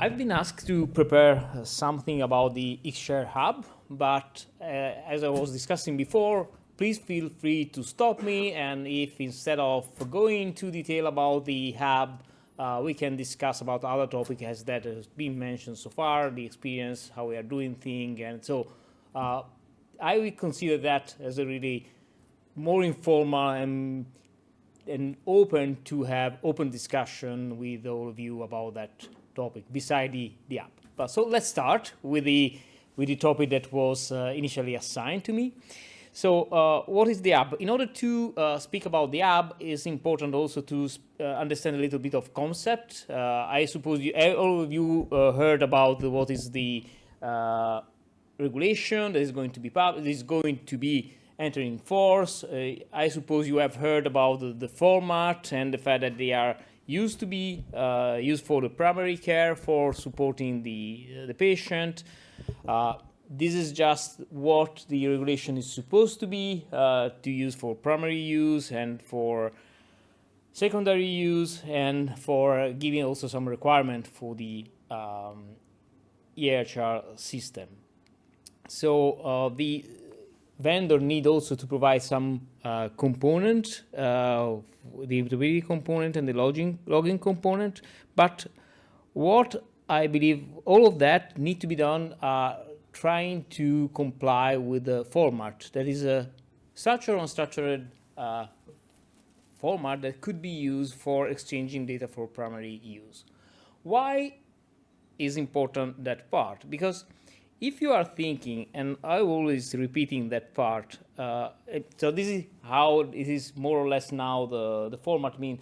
I've been asked to prepare something about the xShare hub, but as I was discussing before, please feel free to stop me, and if instead of going into detail about the hub, we can discuss about other topics that has been mentioned so far, the experience, how we are doing things, and so I would consider that as a really more informal and open to have open discussion with all of you about that topic beside the app. But so let's start with the topic that was initially assigned to me. So what is the app? In order to speak about the app, it's important also to understand a little bit of concept. I suppose all of you heard about what is the regulation that is going to be entering force. I suppose you have heard about the format and the fact that they are used to be used for the primary care, for supporting the patient. This is just what the regulation is supposed to be, to use for primary use and for secondary use, and for giving also some requirement for the EHR system. So the vendor need also to provide some component, the immutability component and the logging component. But what I believe all of that need to be done trying to comply with the format. That is a structured or unstructured format that could be used for exchanging data for primary use. Why is important that part? Because if you are thinking, and I'm always repeating that part, so this is how it is more or less now the format means.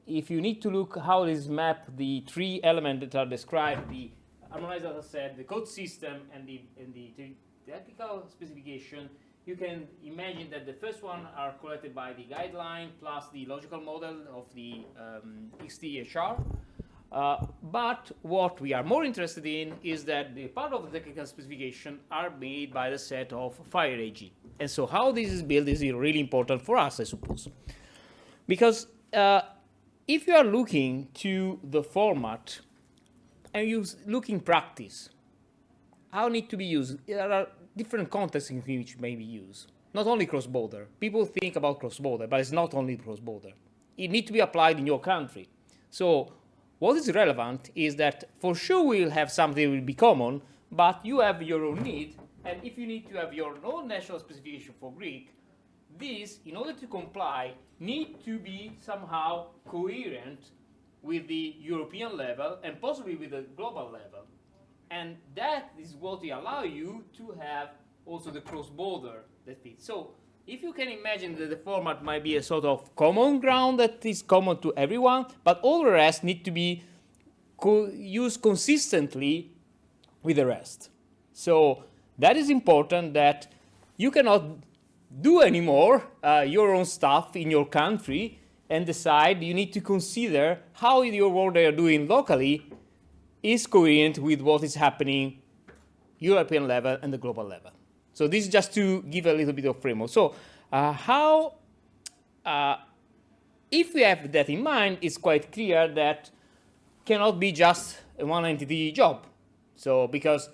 If you need to look how it is mapped, the three elements that are described, the harmonized data set, the code system, and the technical specification, you can imagine that the first one are collected by the guideline plus the logical model of the XTHR. But what we are more interested in is that the part of the technical specification are made by the set of FHIR AG. And so how this is built is really important for us, I suppose. Because if you are looking to the format and you look in practice, how it need to be used, there are different contexts in which it may be used. Not only cross-border. People think about cross-border, but it's not only cross-border. It needs to be applied in your country. So what is relevant is that for sure we'll have something that will be common, but you have your own need, and if you need to have your own national specification for Greek, this, in order to comply, need to be somehow coherent with the European level and possibly with the global level. And that is what will allow you to have also the cross-border that fits. So if you can imagine that the format might be a sort of common ground that is common to everyone, but all the rest need to be used consistently with the rest. So that is important, that you cannot do anymore your own stuff in your country and decide. You need to consider how your work they are doing locally is coherent with what is happening European level and the global level. So this is just to give a little bit of framework. So if we have that in mind, it's quite clear that cannot be just a one entity job. So because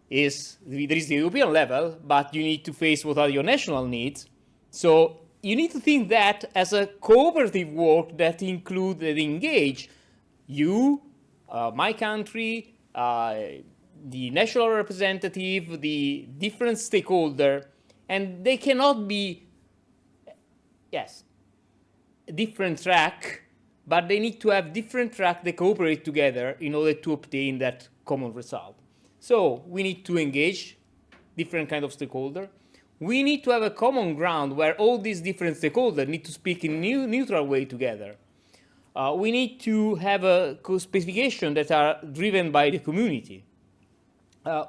there is the European level, but you need to face what are your national needs. So you need to think that as a cooperative work that includes and engage you, my country, the national representative, the different stakeholder, and they cannot be, yes, different track, but they need to have different track that cooperate together in order to obtain that common result. So we need to engage different kind of stakeholder. We need to have a common ground where all these different stakeholders need to speak in a neutral way together. We need to have a specification that are driven by the community.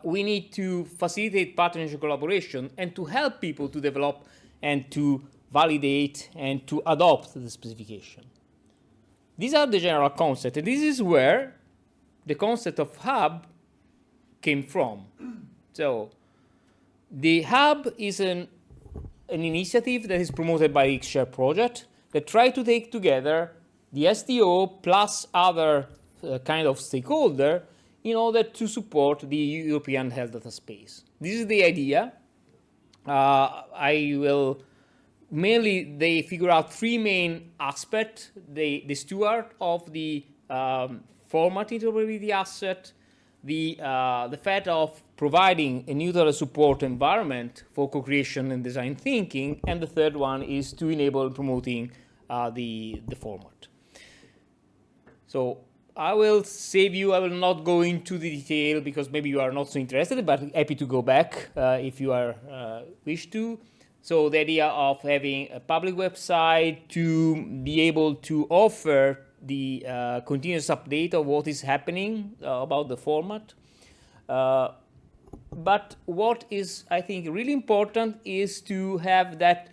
We need to facilitate partnership collaboration and to help people to develop and to validate and to adopt the specification. These are the general concepts, and this is where the concept of hub came from. So the hub is an initiative that is promoted by the xShare project that try to take together the STO plus other kind of stakeholder in order to support the European health data space. This is the idea. I will mainly, they figure out three main aspects: the steward of the format interoperability asset, the fact of providing a neutral support environment for co-creation and design thinking, and the third one is to enable promoting the format. So I will save you, I will not go into the detail because maybe you are not so interested, but happy to go back if you are wish to. So the idea of having a public website to be able to offer the continuous update of what is happening about the format. But what is, I think, really important is to have that,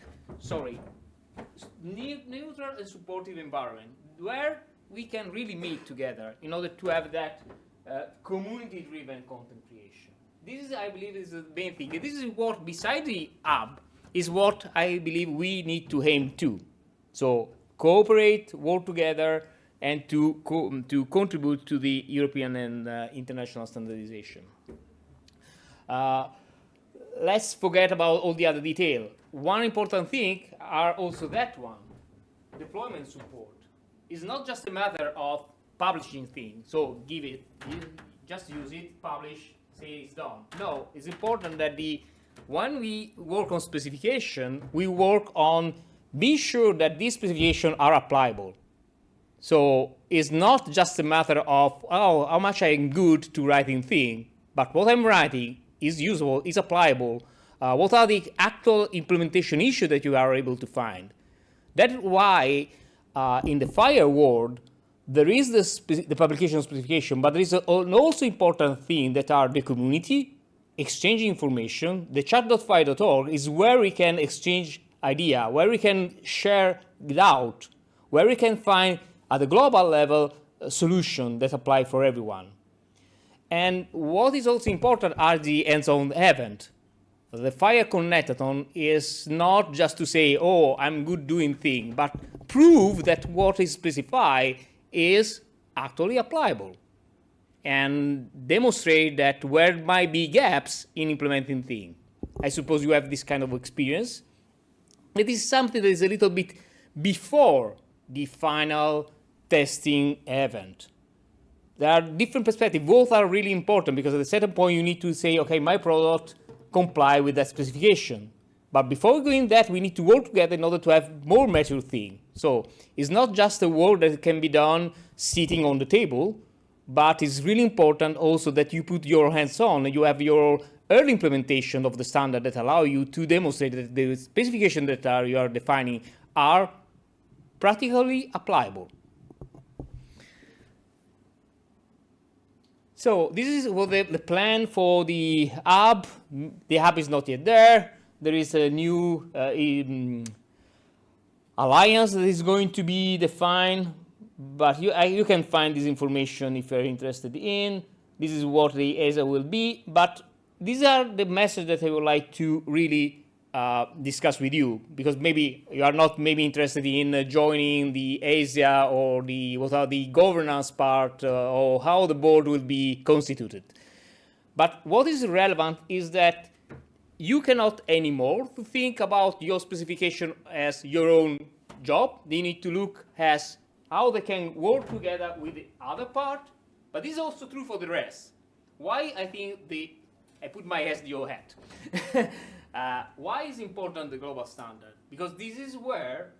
neutral and supportive environment where we can really meet together in order to have that community-driven content creation. This is, I believe, is the main thing. This is what, beside the hub, is what I believe we need to aim to. So cooperate, work together, and to contribute to the European and international standardization. Let's forget about all the other detail. One important thing are also that one, deployment support. It's not just a matter of publishing things, so give it, just use it, publish, say it's done. No, it's important that when we work on specification, we work on be sure that these specifications are applicable. So it's not just a matter of, oh, how much I'm good to writing thing, but what I'm writing is usable, is applicable. What are the actual implementation issues that you are able to find? That's why in the FHIR world, there is the publication specification, but there is an also important thing that are the community, exchanging information. The chat.fhi.org is where we can exchange idea, where we can share doubt, where we can find at the global level a solution that apply for everyone. And what is also important are the hands-on event. The FHIR Connectathon is not just to say, oh, I'm good doing things, but prove that what is specified is actually applicable and demonstrate that where might be gaps in implementing things. I suppose you have this kind of experience. It is something that is a little bit before the final testing event. There are different perspectives. Both are really important because at a certain point you need to say, okay, my product comply with that specification. But before doing that, we need to work together in order to have more mature thing. So it's not just a work that can be done sitting on the table, but it's really important also that you put your hands on and you have your early implementation of the standard that allow you to demonstrate that the specifications that you are defining are practically applicable. So this is what the plan for the hub. The hub is not yet there. There is a new alliance that is going to be defined, but you can find this information if you're interested in. This is what the ESA will be, but these are the messages that I would like to really discuss with you, because maybe you are not interested in joining the ESA or what are the governance part or how the board will be constituted. But what is relevant is that you cannot anymore to think about your specification as your own job. They need to look as how they can work together with the other part, but this is also true for the rest. Why I think I put my SDO hat. Why is important the global standard? Because this is where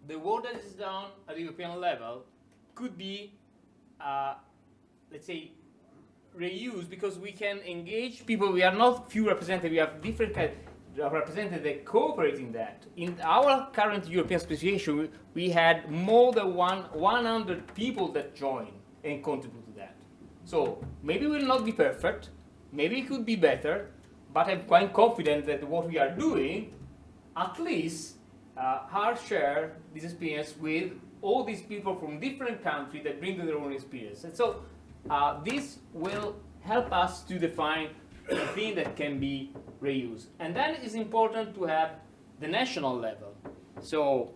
the work that is done at the European level could be, let's say, reused, because we can engage people. We are not few representatives, we have different kinds of representatives that cooperate in that. In our current European specification, we had more than 100 people that joined and contribute to that. So maybe we will not be perfect, maybe it could be better, but I'm quite confident that what we are doing, at least, share this experience with all these people from different countries that bring their own experience. And so this will help us to define a thing that can be reused. And then it is important to have the national level. So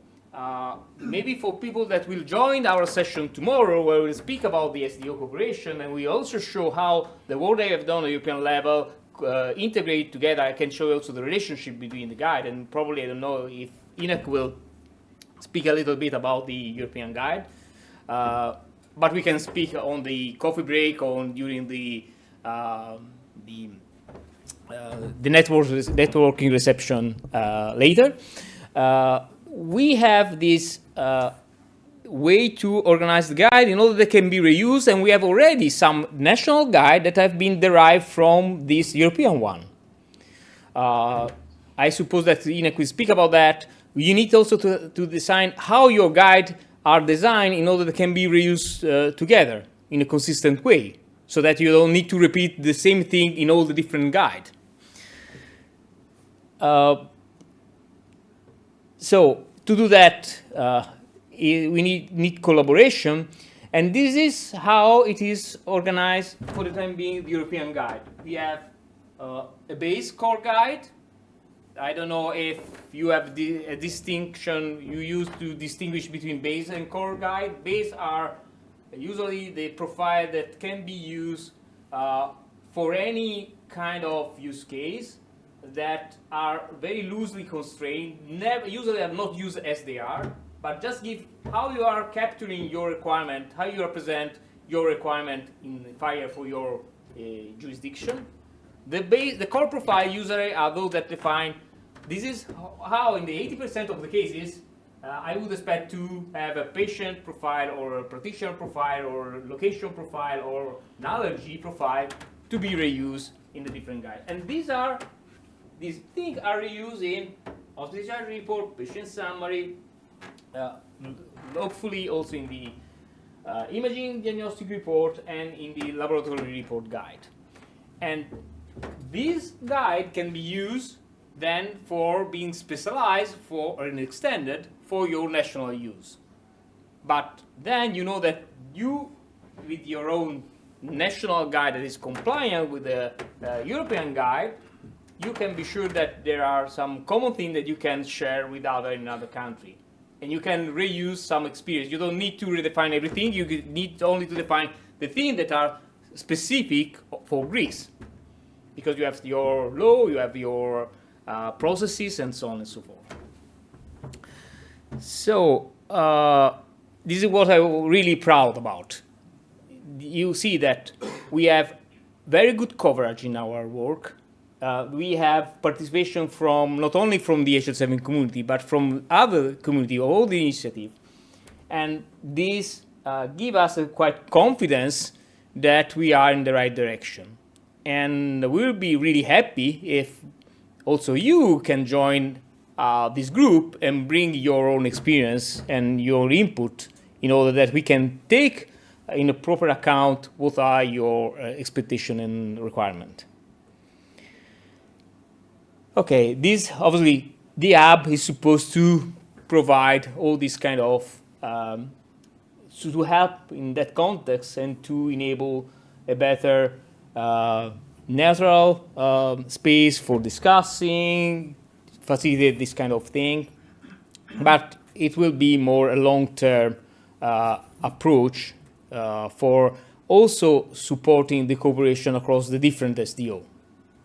maybe for people that will join our session tomorrow, where we'll speak about the SDO cooperation, and we also show how the work I have done at the European level integrate together. I can show also the relationship between the guide, and probably, I don't know if Inek will speak a little bit about the European guide, but we can speak on the coffee break or during the networking reception later. We have this way to organize the guide in order that can be reused, and we have already some national guide that have been derived from this European one. I suppose that Inek will speak about that. You need also to design how your guide are designed in order that can be reused together in a consistent way, so that you don't need to repeat the same thing in all the different guides. So to do that, we need collaboration, and this is how it is organized for the time being, the European guide. We have a base core guide. I don't know if you have a distinction you use to distinguish between base and core guide. Base are usually the profile that can be used for any kind of use case that are very loosely constrained, usually are not used as they are, but just give how you are capturing your requirement, how you represent your requirement in FHIR for your jurisdiction. The core profile usually are those that define, this is how in the 80% of the cases I would expect to have a patient profile or a practitioner profile or location profile or an allergy profile to be reused in the different guides. And these things are reused in hospital discharge report, patient summary, hopefully also in the imaging diagnostic report and in the laboratory report guide. And this guide can be used then for being specialized for or extended for your national use. But then you know that you, with your own national guide that is compliant with the European guide, you can be sure that there are some common things that you can share with others in another country. And you can reuse some experience. You don't need to redefine everything. You need only to define the things that are specific for Greece. Because you have your law, you have your processes, and so on and so forth. So this is what I'm really proud about. You see that we have very good coverage in our work. We have participation from not only from the HL7 community, but from other community, all the initiative. And this gives us a quite confidence that we are in the right direction. And we'll be really happy if also you can join this group and bring your own experience and your input in order that we can take in a proper account what are your expectation and requirement. Okay, this obviously, the app is supposed to provide all this kind of, to help in that context and to enable a better neutral space for discussing, facilitate this kind of thing. But it will be more a long-term approach for also supporting the cooperation across the different SDO.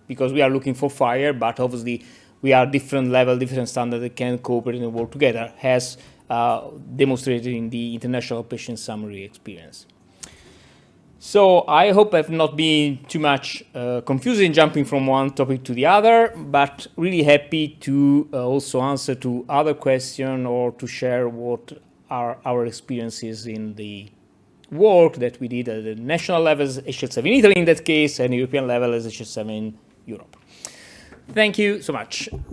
Because we are looking for FHIR, but obviously we are different level, different standard that can cooperate and work together, as demonstrated in the international patient summary experience. So I hope I've not been too much confusing jumping from one topic to the other, but really happy to also answer to other questions or to share what are our experiences in the work that we did at the national level as HL7 in Italy in that case, and European level as HL7 in Europe. Thank you so much.